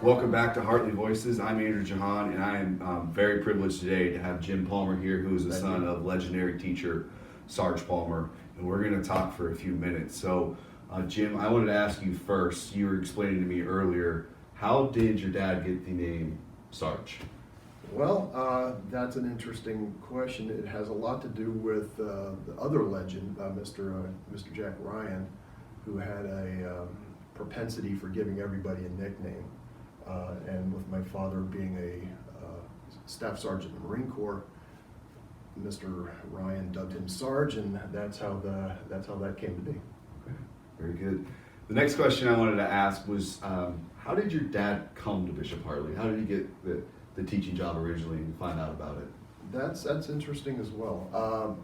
Welcome back to Hartley Voices. I'm Andrew Jahan, and I am very privileged today to have Jim Palmer here, who is the son of legendary teacher Sarge Palmer, and we're going to talk for a few minutes. So, Jim, I wanted to ask you first. You were explaining to me earlier, how did your dad get the name Sarge? Well, that's an interesting question. It has a lot to do with the other legend, Mr. Jack Ryan, who had a propensity for giving everybody a nickname. And with my father being a staff sergeant in the Marine Corps, Mr. Ryan dubbed him Sarge, and that's how that came to be. Okay, very good. The next question I wanted to ask was, how did your dad come to Bishop Hartley? How did he get the teaching job originally and find out about it? That's interesting as well.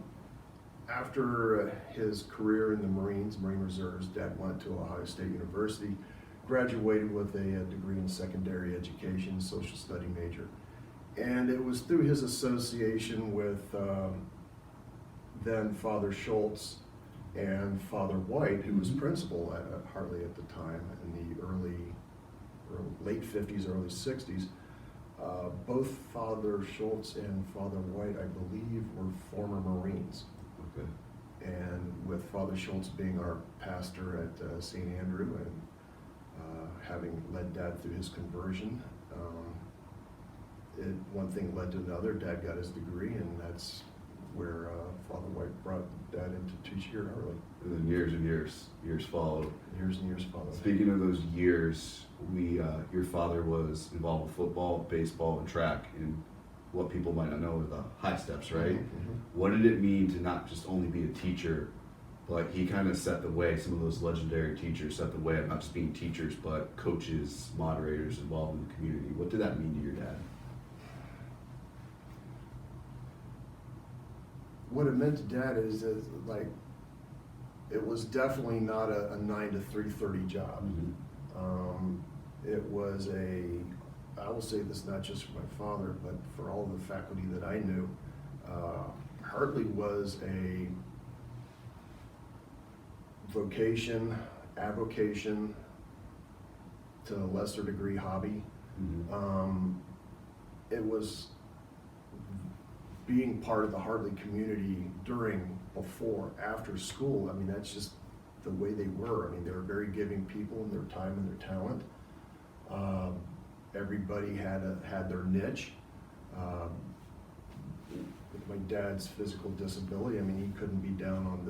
After his career in the Marine Reserves, Dad went to Ohio State University, graduated with a degree in secondary education, social study major. And it was through his association with then Father Schultz and Father White, who was principal at Hartley at the time in the late 50s, early 60s. Both Father Schultz and Father White, I believe, were former Marines. Okay. And with Father Schultz being our pastor at St. Andrew and having led Dad through his conversion, one thing led to another. Dad got his degree, and that's where Father White brought Dad into teach here at Hartley. And then years and years followed. Years and years followed. Speaking of those years, your father was involved with football, baseball, and track, and what people might not know are the high steps, right? Mm-hmm. What did it mean to not just only be a teacher, but he kind of set the way? Some of those legendary teachers set the way of not just being teachers, but coaches, moderators involved in the community. What did that mean to your dad? What it meant to Dad is like, it was definitely not a 9 to 3:30 job. Mm-hmm. It was I will say this not just for my father, but for all the faculty that I knew, Hartley was a vocation, avocation, to a lesser degree hobby. Mm-hmm. It was being part of the Hartley community during, before, after school. I mean, that's just the way they were. I mean, they were very giving people in their time and their talent. Everybody had their niche. With my dad's physical disability, I mean, he couldn't be down on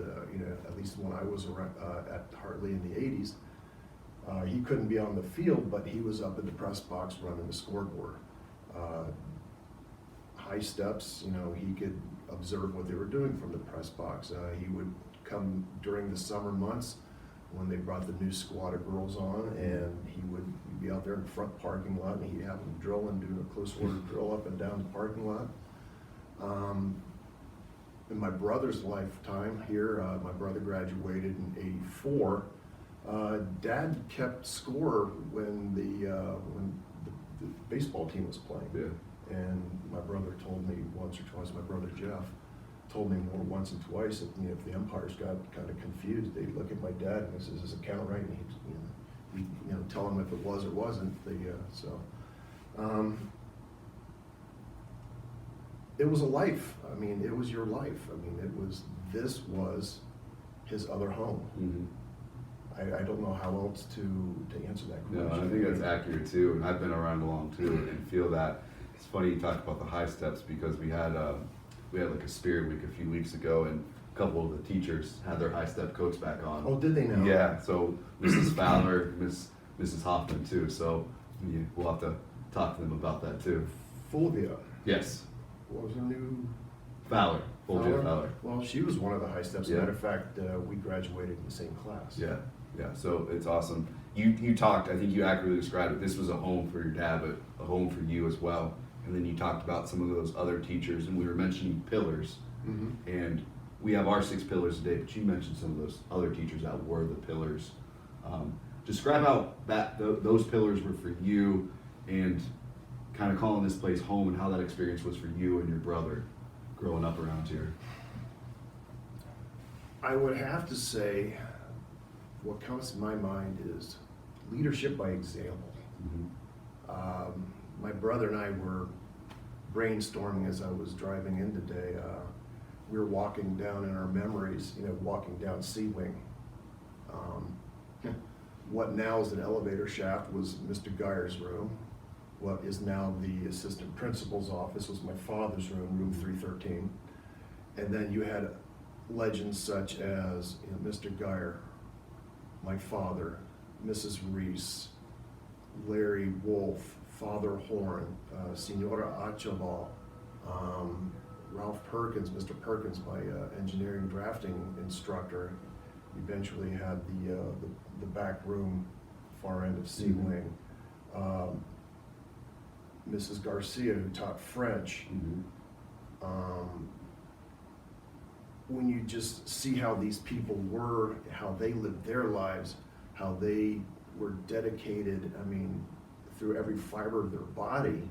at least when I was around, at Hartley in the 80s, he couldn't be on the field, but he was up in the press box running the scoreboard. High steps, he could observe what they were doing from the press box. He would come during the summer months when they brought the new squad of girls on, and he'd be out there in the front parking lot, and he'd have them drilling, doing a close order drill up and down the parking lot. In my brother's lifetime here, my brother graduated in '84. Dad kept score when the baseball team was playing. Yeah. And my brother told me once or twice, my brother Jeff told me more once and twice that if the umpires got kind of confused, they'd look at my dad and says, "Is it count right?" And he'd tell them if it was or wasn't. It was a life. I mean, it was your life. I mean, this was his other home. Mm-hmm. I don't know how else to answer that question. No, I think that's accurate too, and I've been around along too, and feel that. It's funny you talked about the high steps, because we had like a spirit week a few weeks ago, and a couple of the teachers had their high step coats back on. Oh, did they now? Yeah, so Mrs. Fowler, Mrs. Hoffman too, so we'll have to talk to them about that too. Fulvia. Yes. What was her new? Fowler. Fulvia Fowler. Well, she was one of the high steps. Yeah. Matter of fact, we graduated in the same class. Yeah, so it's awesome. You talked, I think you accurately described it, this was a home for your dad, but a home for you as well. And then you talked about some of those other teachers, and we were mentioning pillars. Mm-hmm. And we have our 6 pillars today, but you mentioned some of those other teachers that were the pillars. Describe how those pillars were for you, and kind of calling this place home, and how that experience was for you and your brother growing up around here. I would have to say, what comes to my mind is leadership by example. Mm-hmm. My brother and I were brainstorming as I was driving in today. We were walking down in our memories, walking down C Wing. What now is an elevator shaft was Mr. Geyer's room. What is now the assistant principal's office was my father's room, room 313. And then you had legends such as Mr. Geyer, my father, Mrs. Reese, Larry Wolf, Father Horn, Senora Achaval, Ralph Perkins, Mr. Perkins, my engineering drafting instructor. Eventually had the back room, far end of C Wing. Mrs. Garcia, who taught French. When you just see how these people were, how they lived their lives, how they were dedicated, through every fiber of their body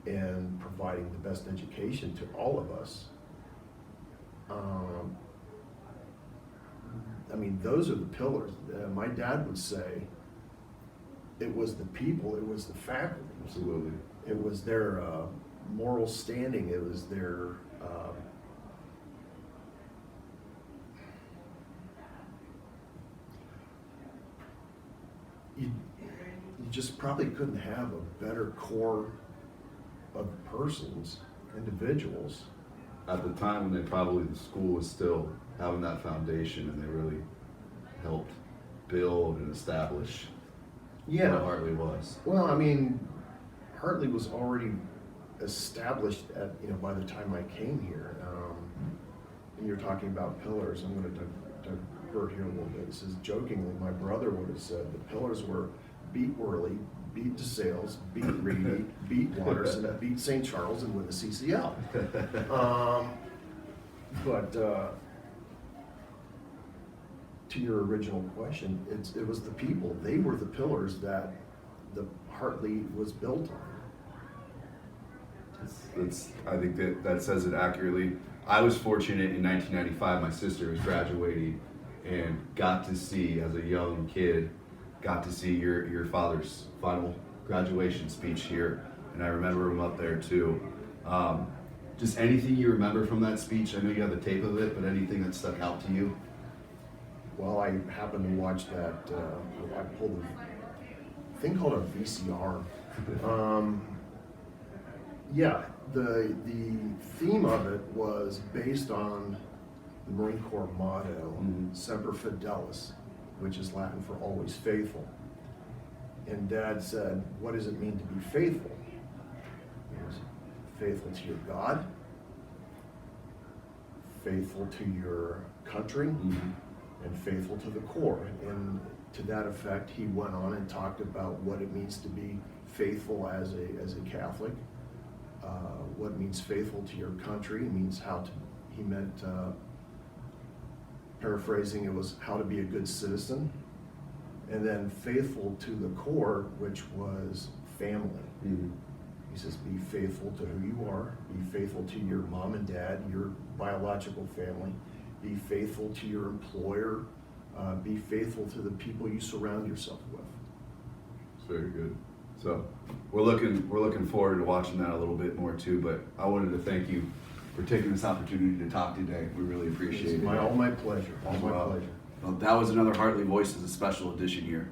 and providing the best education to all of us. Those are the pillars. My dad would say it was the people, it was the faculty. Absolutely. It was their moral standing, it was their you just probably couldn't have a better core of persons, individuals. At the time when the school was still having that foundation, and they really helped build and establish what Hartley was. Well, Hartley was already established by the time I came here. And you're talking about pillars. I'm going to divert here a little bit. It says jokingly, my brother would have said the pillars were beat Worley, beat DeSales, beat Reedy, beat Watterson, beat St. Charles, and win the CCL. But to your original question, it was the people. They were the pillars that the Hartley was built on. I think that says it accurately. I was fortunate in 1995, my sister was graduating and got to see, as a young kid, your father's final graduation speech here. And I remember him up there too. Just anything you remember from that speech? I know you have the tape of it, but anything that stuck out to you? Well, I happened to watch that, I pulled a thing called a VCR. The theme of it was based on the Marine Corps motto, Semper Fidelis, which is Latin for always faithful. And Dad said, what does it mean to be faithful? It was faithful to your God, faithful to your country, and faithful to the Corps. And to that effect, he went on and talked about what it means to be faithful as a Catholic, what it means faithful to your country. He meant, paraphrasing, it was how to be a good citizen. And then faithful to the Corps, which was family. He says, be faithful to who you are, be faithful to your mom and dad, your biological family, be faithful to your employer, be faithful to the people you surround yourself with. It's very good. So we're looking forward to watching that a little bit more too, but I wanted to thank you for taking this opportunity to talk today. We really appreciate it. All my pleasure. All my pleasure. Well, that was another Hartley Voices, a special edition here.